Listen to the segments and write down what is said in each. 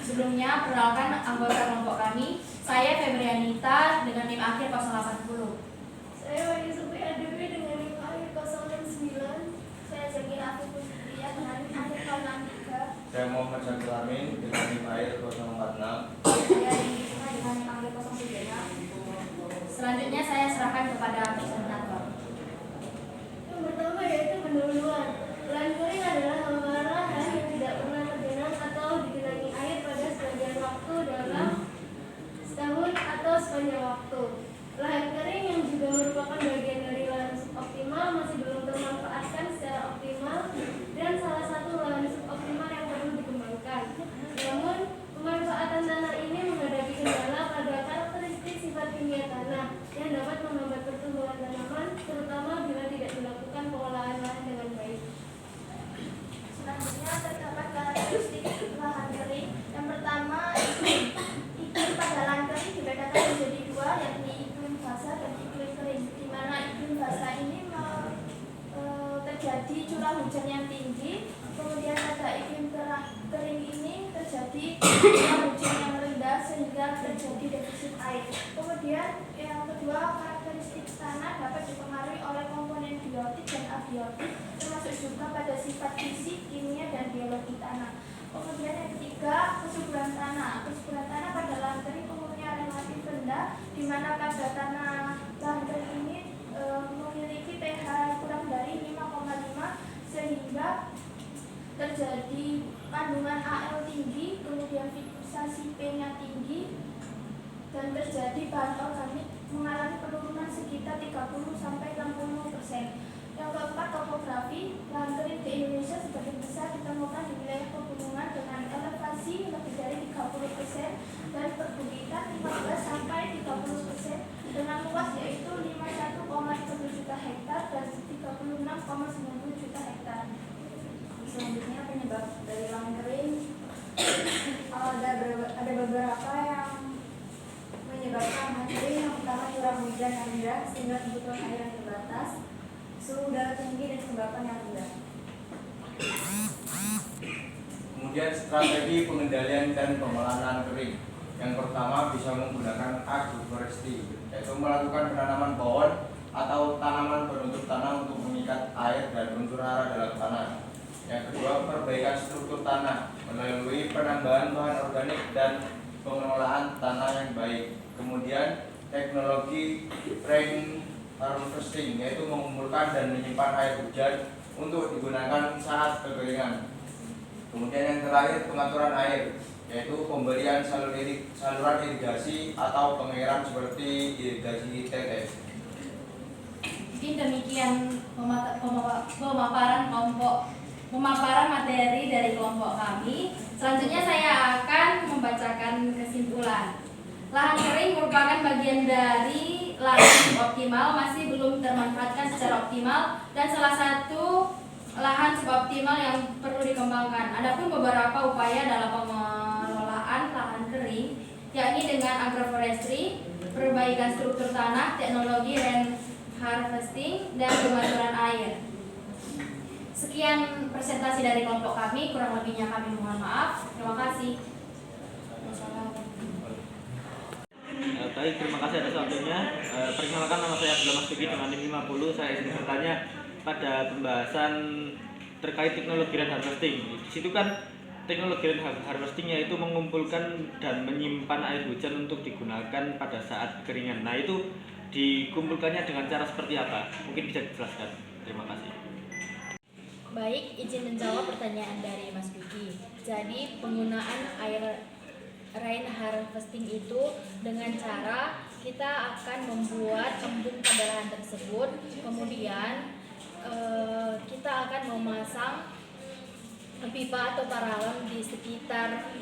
Sebelumnya, perkenalkan anggota kelompok kami. Saya Febrianita dengan NIM akhir 080. Saya Wahyu Sufi ADB dengan NIM akhir 069. Saya Zakira Afiful Fitriya dengan NIM akhir 063. Saya Muhammad Syakir Amin dengan NIM akhir 046. Saya Rindy Sunga dengan NIM akhir 036. Selanjutnya saya serahkan kepada presentator. Yang pertama yaitu pendahuluan. Lahan kering adalah hamparan lahan yang tidak pernah tergenang atau digenangi air pada sebagian waktu dalam setahun atau sepanjang waktu. Lahan kering yang juga merupakan bagian dari lahan suboptimal masih belum termanfaatkan secara optimal dan salah satu lahan suboptimal yang perlu dikembangkan. Namun, pemanfaatan tanah ini menghadapi kendala pada karakteristik sifat kimia tanah yang dapat menghambat pertumbuhan tanaman, terutama bila tidak dilakukan pengolahan lahan dengan baik. Selanjutnya terdapat karakteristik lahan kering. Yang pertama, iklim pada lahan kering dibedakan menjadi dua, yakni iklim basah dan iklim kering. Di mana iklim basah ini terjadi curah hujan yang tinggi, kemudian pada iklim kering ini terjadi curah hujan yang rendah sehingga terjadi defisit air. Kemudian yang kedua, karakteristik tanah dapat dipengaruhi oleh komponen biotik dan abiotik, termasuk juga pada sifat fisik, kimia, dan biologi tanah. Kemudian yang ketiga, kesuburan tanah. Kesuburan tanah pada lahan kering umumnya relatif rendah, di mana pada tanah lahan kering ini memiliki pH kurang dari 5,5 sehingga terjadi kandungan Al tinggi, kemudian fiksasi P-nya tinggi, dan terjadi bahan organik mengalami penurunan sekitar 30-60%. Yang keempat, topografi. Lahan kering di Indonesia sebagian besar ditemukan di wilayah pegunungan dengan elevasi lebih dari 30% dan perbukitan 15-30% dengan luas yaitu 51,1 juta hektar dan 36,90 juta hektar. Selanjutnya penyebab dari lahan kering ada beberapa yang menyebabkan lahan kering. Yang pertama, curah hujan yang rendah sehingga kebutuhan air yang terbatas, suhu udara tinggi, dan kelembapan yang rendah. Kemudian strategi pengendalian dan pengolahan lahan kering. Yang pertama bisa menggunakan agroforestry, yaitu melakukan penanaman pohon atau tanaman penutup tanah untuk mengikat air dan unsur hara dalam tanah. Yang kedua, perbaikan struktur tanah melalui penambahan bahan organik dan pengelolaan tanah yang baik. Kemudian teknologi rain harvesting, yaitu mengumpulkan dan menyimpan air hujan untuk digunakan saat kekeringan. Kemudian yang terakhir, pengaturan air, yaitu pemberian saluran irigasi atau pengairan seperti irigasi tetes. Mungkin demikian pemaparan materi dari kelompok kami. Selanjutnya saya akan membacakan kesimpulan. Lahan kering merupakan bagian dari lahan suboptimal, masih belum termanfaatkan secara optimal, dan salah satu lahan suboptimal yang perlu dikembangkan. Adapun beberapa upaya dalam pengelolaan lahan kering, yakni dengan agroforestry, perbaikan struktur tanah, teknologi rain harvesting, dan pengaturan air. Sekian presentasi dari kelompok kami, kurang lebihnya kami mohon maaf. Terima kasih. Baik, terima kasih atas waktunya. Perkenalkan, nama saya Abdullah Mas Duki dengan NIM 50. Saya ingin bertanya pada pembahasan terkait teknologi rain harvesting. Di situ kan teknologi rain harvesting yaitu mengumpulkan dan menyimpan air hujan untuk digunakan pada saat kekeringan. Nah, itu dikumpulkannya dengan cara seperti apa? Mungkin bisa dijelaskan. Terima kasih. Baik, izin menjawab pertanyaan dari Mas Duki. Jadi penggunaan air rain harvesting itu dengan cara kita akan membuat embung pada lahan tersebut, kemudian kita akan memasang pipa atau paralon di sekitar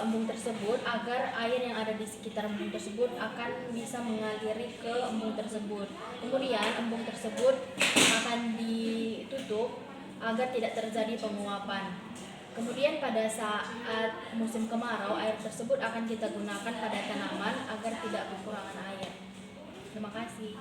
embung tersebut agar air yang ada di sekitar embung tersebut akan bisa mengaliri ke embung tersebut. Kemudian embung tersebut akan ditutup agar tidak terjadi penguapan. Kemudian pada saat musim kemarau, air tersebut akan kita gunakan pada tanaman agar tidak kekurangan air. Terima kasih.